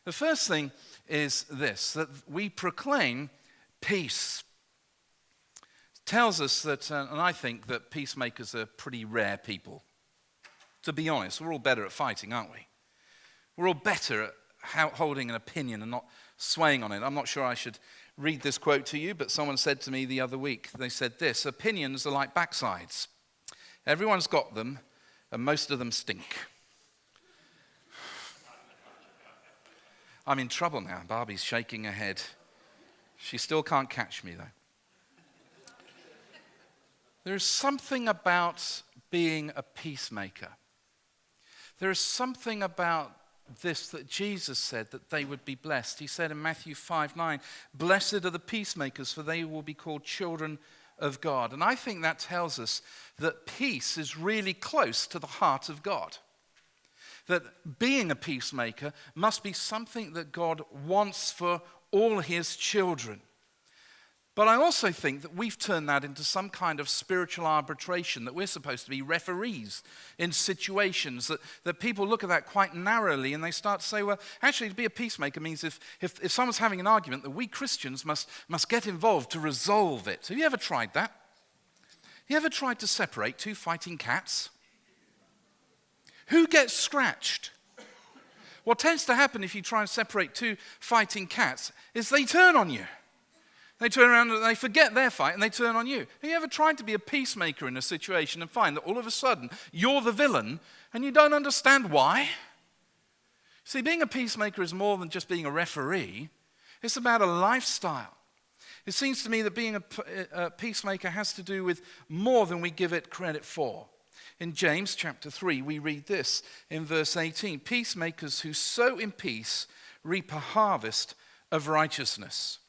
The first thing is this, that we proclaim peace. It tells us that, and I think that peacemakers are pretty rare people. To be honest, we're all better at fighting, aren't we? We're all better at holding an opinion and not swaying on it. I'm not sure I should read this quote to you, but someone said to me the other week, they said this: opinions are like backsides. Everyone's got them, and most of them stink. I'm in trouble now. Barbie's shaking her head. She still can't catch me, though. There is something about being a peacemaker. There is something about this that Jesus said that they would be blessed. He said in Matthew 5:9, "Blessed are the peacemakers, for they will be called children of God." And I think that tells us that peace is really close to the heart of God. That being a peacemaker must be something that God wants for all his children. But I also think that we've turned that into some kind of spiritual arbitration, that we're supposed to be referees in situations, that people look at that quite narrowly and they start to say, well, actually to be a peacemaker means if someone's having an argument, that we Christians must get involved to resolve it. Have you ever tried that? You ever tried to separate two fighting cats? Who gets scratched? What tends to happen if you try and separate two fighting cats is they turn on you. They turn around and they forget their fight and they turn on you. Have you ever tried to be a peacemaker in a situation and find that all of a sudden you're the villain and you don't understand why? See, being a peacemaker is more than just being a referee. It's about a lifestyle. It seems to me that being a peacemaker has to do with more than we give it credit for. In James chapter 3, we read this in verse 18, "Peacemakers who sow in peace reap a harvest of righteousness."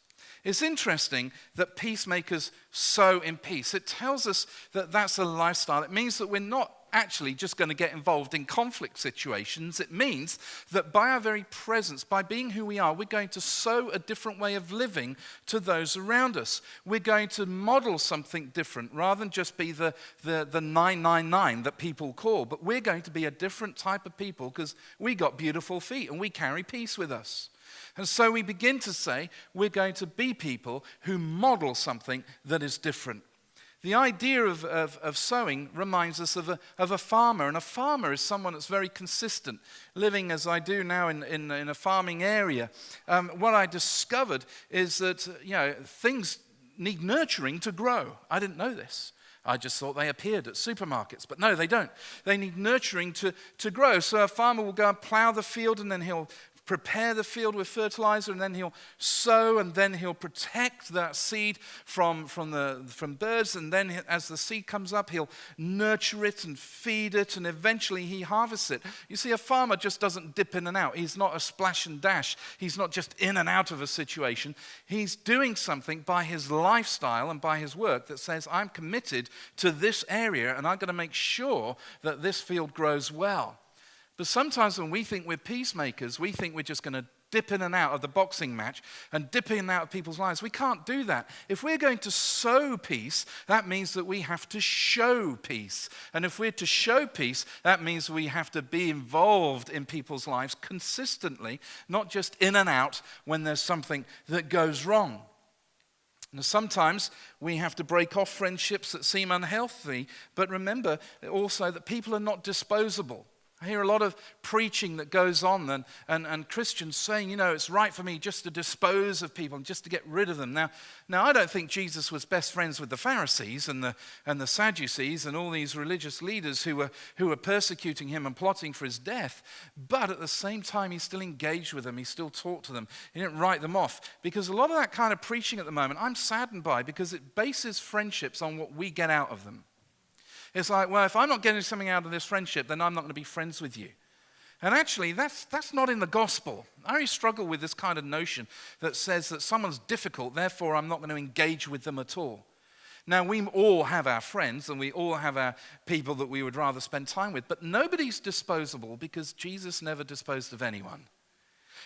It's interesting that peacemakers sow in peace. It tells us that that's a lifestyle. It means that we're not actually just going to get involved in conflict situations. It means that by our very presence, by being who we are, we're going to sow a different way of living to those around us. We're going to model something different rather than just be the 999 that people call. But we're going to be a different type of people because we got beautiful feet and we carry peace with us. And so we begin to say we're going to be people who model something that is different. The idea of sowing reminds us of a farmer, and a farmer is someone that's very consistent. Living as I do now in a farming area, what I discovered is that things need nurturing to grow. I didn't know this. I just thought they appeared at supermarkets, but no, they don't. They need nurturing to grow. So a farmer will go and plow the field, and then he'll prepare the field with fertilizer, and then he'll sow, and then he'll protect that seed from birds, and then as the seed comes up, he'll nurture it and feed it, and eventually he harvests it. You see, a farmer just doesn't dip in and out. He's not a splash and dash. He's not just in and out of a situation. He's doing something by his lifestyle and by his work that says, I'm committed to this area, and I'm going to make sure that this field grows well. But sometimes when we think we're peacemakers, we think we're just going to dip in and out of the boxing match and dip in and out of people's lives. We can't do that. If we're going to sow peace, that means that we have to show peace. And if we're to show peace, that means we have to be involved in people's lives consistently, not just in and out when there's something that goes wrong. Now, sometimes we have to break off friendships that seem unhealthy, but remember also that people are not disposable. I hear a lot of preaching that goes on and Christians saying, it's right for me just to dispose of people and just to get rid of them. Now I don't think Jesus was best friends with the Pharisees and the Sadducees and all these religious leaders who were persecuting him and plotting for his death. But at the same time, he still engaged with them. He still talked to them. He didn't write them off. Because a lot of that kind of preaching at the moment, I'm saddened by because it bases friendships on what we get out of them. It's like, well, if I'm not getting something out of this friendship, then I'm not going to be friends with you. And actually, that's not in the gospel. I really struggle with this kind of notion that says that someone's difficult, therefore I'm not going to engage with them at all. Now, we all have our friends and we all have our people that we would rather spend time with, but nobody's disposable because Jesus never disposed of anyone.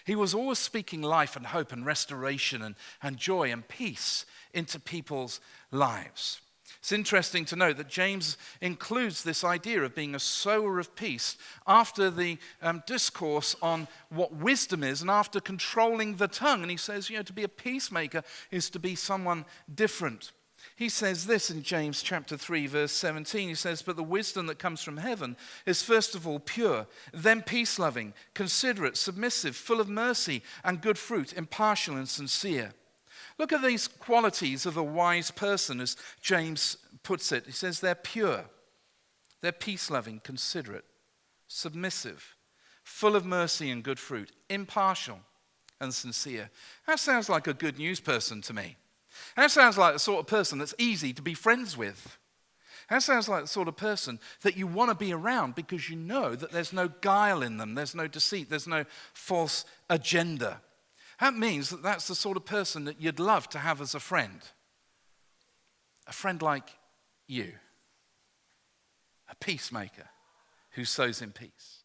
He was always speaking life and hope and restoration and joy and peace into people's lives. It's interesting to note that James includes this idea of being a sower of peace after the discourse on what wisdom is and after controlling the tongue. And he says, to be a peacemaker is to be someone different. He says this in James chapter 3, verse 17. He says, but the wisdom that comes from heaven is first of all pure, then peace-loving, considerate, submissive, full of mercy and good fruit, impartial and sincere. Look at these qualities of a wise person, as James puts it. He says they're pure, they're peace-loving, considerate, submissive, full of mercy and good fruit, impartial and sincere. That sounds like a good news person to me. That sounds like the sort of person that's easy to be friends with. That sounds like the sort of person that you want to be around because you know that there's no guile in them, there's no deceit, there's no false agenda. That means that that's the sort of person that you'd love to have as a friend like you, a peacemaker who sows in peace.